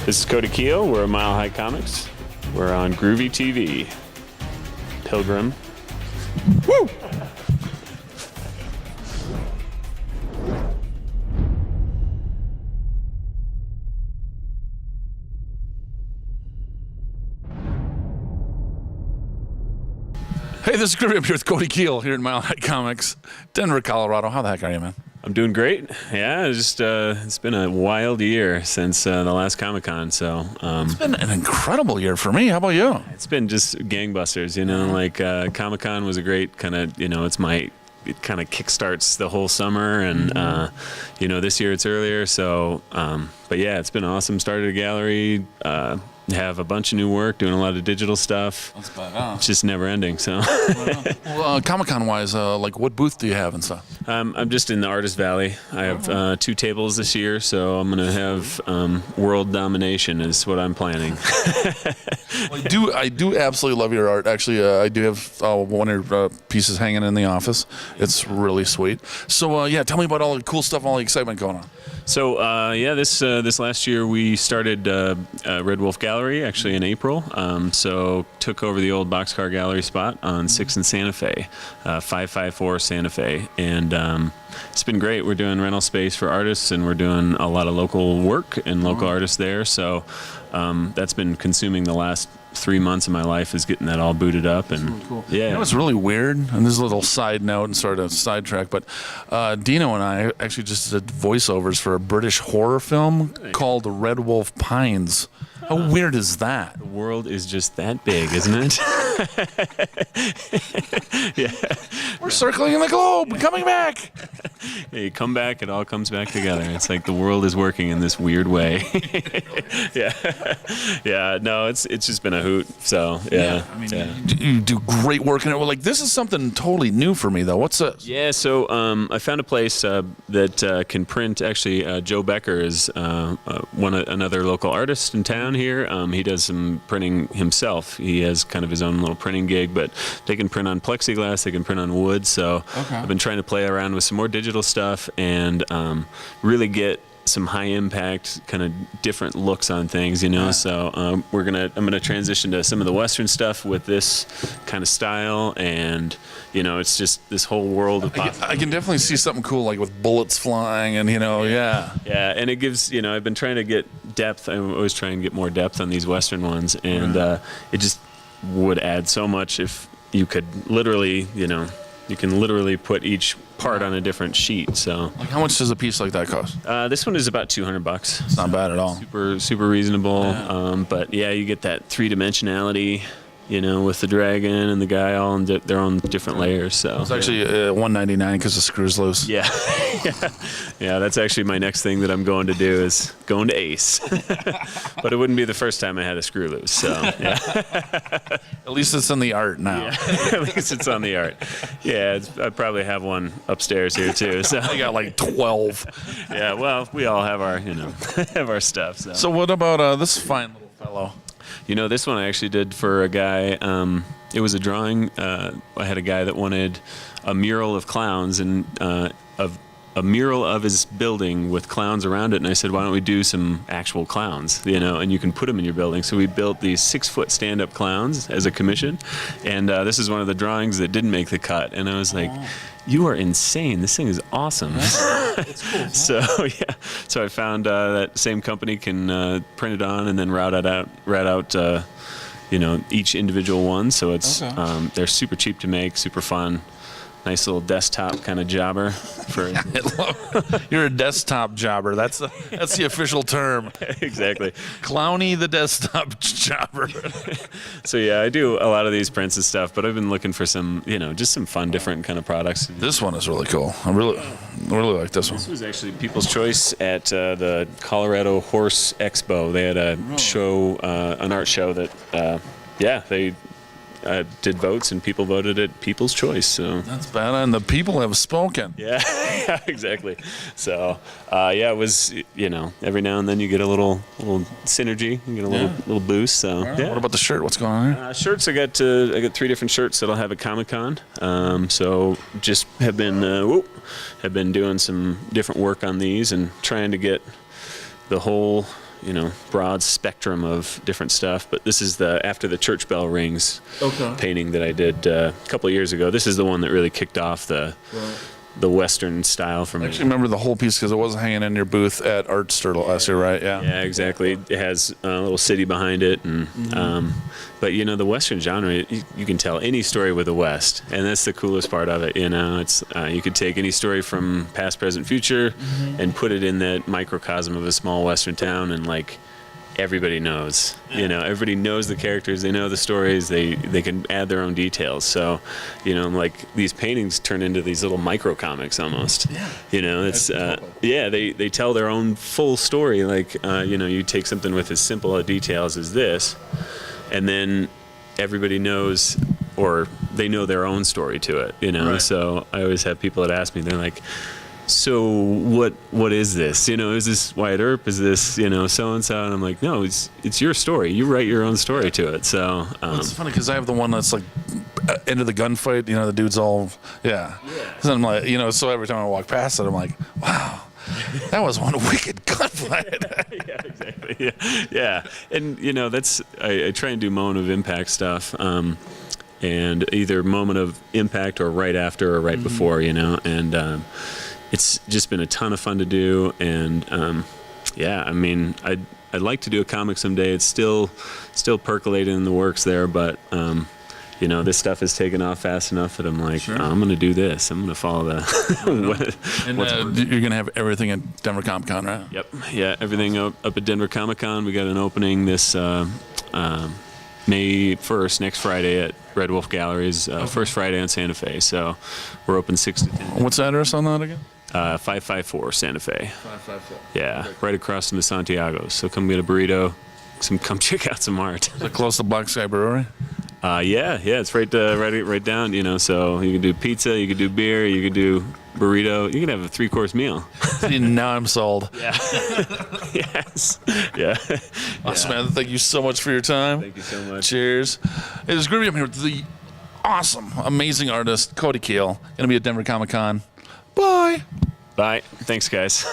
This is Cody Kuehl. We're at Mile High Comics. We're on Groovey.TV. Pilgrim. Woo! Hey, this is Groovey. I'm here with Cody Kuehl here at Mile High Comics, Denver, Colorado. How the heck are you, man? I'm doing great. Yeah, it's been a wild year since the last Comic-Con. So It's been an incredible year for me. How about you? it's been just gangbusters. You know, like Comic-Con was a great kind of, it kind of kickstarts the whole summer, and this year it's earlier. So, but yeah, it's been awesome. Started a gallery. Have a bunch of new work, doing a lot of digital stuff. That's badass. It's just never ending. So, Well, Comic-Con wise, like what booth do you have and stuff? I'm just in the Artist Valley. I have 2 tables this year, so I'm gonna have world domination is what I'm planning. Well, I do absolutely love your art. Actually, I do have one of your pieces hanging in the office. It's really sweet. So, yeah, tell me about all the cool stuff, all the excitement going on. So this last year we started Red Wolf Gallery actually in April. So took over the old Boxcar Gallery spot on 6th and Santa Fe, 554 Santa Fe, and it's been great. We're doing rental space for artists, and we're doing a lot of local work and local artists there. So that's been consuming the last 3 months of my life, is getting that all booted up. And really cool. Yeah, You know, it's really weird, and this is a little side note and sort of sidetrack, but Dino and I actually just did voiceovers for a British horror film called Red Wolf Pines. How weird is that? The world is just that big, isn't it? Yeah. We're circling in the globe, coming back. Yeah, you come back, it all comes back together. It's like the world is working in this weird way. Yeah. No, it's just been a hoot. So yeah. I mean, you do great work in it. Well, like, this is something totally new for me, though. What's this? Yeah, so I found a place that can print. Actually, Joe Becker is another local artist in town here. He does some printing himself. He has kind of his own little printing gig, but they can print on plexiglass, they can print on wood. So I've been trying to play around with some more digital stuff and really get some high impact kind of different looks on things, So I'm gonna transition to some of the Western stuff with this kind of style, and it's just this whole world of I can definitely see something cool, like with bullets flying, and yeah, and it gives I've been trying to get depth. I always try and get more depth on these Western ones, and it just would add so much if you could literally you can literally put each part on a different sheet. So, like, how much does a piece like that cost? This one is about $200. It's not bad at all. Super reasonable. Yeah. But yeah, you get that 3-dimensionality, with the dragon and the guy all in their own different layers. So it's actually $199 because the screw's loose. Yeah. Yeah. That's actually my next thing that I'm going to do, is going to Ace. But it wouldn't be the first time I had a screw loose. So yeah. At least it's in the art now. Yeah. At least it's on the art. Yeah, I probably have one upstairs here too. So I got like 12. Yeah. Well, we all have our have our stuff. So what about this fine little fellow? This one I actually did for a guy. It was a drawing. I had a guy that wanted a mural of clowns, and of a mural of his building with clowns around it. And I said, why don't we do some actual clowns, and you can put them in your building. So we built these 6-foot stand-up clowns as a commission. And this is one of the drawings that didn't make the cut. And I was like, you are insane. This thing is awesome. It's cool. So I found that same company can print it on and then route out each individual one. So it's they're super cheap to make, super fun. Nice little desktop kind of jobber. You're a desktop jobber. That's the official term. Exactly. Clowny the desktop jobber. So yeah, I do a lot of these prints and stuff, but I've been looking for some, just some fun, different kind of products. This one is really cool. I really like this one. This was actually People's Choice at the Colorado Horse Expo. They had a show, an art show that, they did votes, and people voted it People's Choice. So that's bad, and the people have spoken. Yeah, exactly. So it was every now and then you get a little synergy, you get a little boost. So What about the shirt? What's going on here? Shirts, I got 3 different shirts that I'll have at Comic-Con. So just have been doing some different work on these and trying to get the whole broad spectrum of different stuff. But this is the After the Church Bell Rings painting that I did a couple of years ago. This is the one that really kicked off the Western style for me. I actually remember the whole piece because it was hanging in your booth at Artster last year, right? Yeah. Yeah, exactly. It has a little city behind it, and but the Western genre, you can tell any story with the West, and that's the coolest part of it. It's you could take any story from past, present, future, and put it in that microcosm of a small Western town, and everybody knows. Everybody knows the characters. They know the stories. They can add their own details. So, these paintings turn into these little micro comics almost. Yeah. It's they tell their own full story. You take something with as simple a details as this, and then everybody knows, or they know their own story to it. Right. So I always have people that ask me. They're like, so what is this? Is this Wyatt Earp? Is this so and so? And I'm like, no, it's your story. You write your own story to it. So it's funny because I have the one that's into the gunfight. The dude's all So I'm like, so every time I walk past it, I'm like, wow, that was one wicked gunfight. Yeah, exactly. Yeah. And that's I try and do moment of impact stuff. And either moment of impact or right after or right before. And it's just been a ton of fun to do, and I'd like to do a comic someday. It's still percolating in the works there, but this stuff has taken off fast enough that I'm like, I'm going to do this. I'm going to follow the. You're going to have everything at Denver Comic Con, right? Yep. Yeah, everything up at Denver Comic Con. We got an opening this May 1st, next Friday at Red Wolf Galleries, first Friday on Santa Fe. So we're open 6 to 10. What's the address on that again? 554 Santa Fe. 554. Yeah, right across from the Santiago. So come get a burrito. Come check out some art. Is it close to Black Sky Brewery? Yeah, it's right down. So you can do pizza, you can do beer, you can do burrito. You can have a 3-course meal. See, now I'm sold. Yeah. Yes. Yeah. Awesome, man. Thank you so much for your time. Thank you so much. Cheers. It is Groovey. I'm here with the awesome, amazing artist, Cody Kuehl. Going to be at Denver Comic Con. Bye. Bye. Thanks, guys.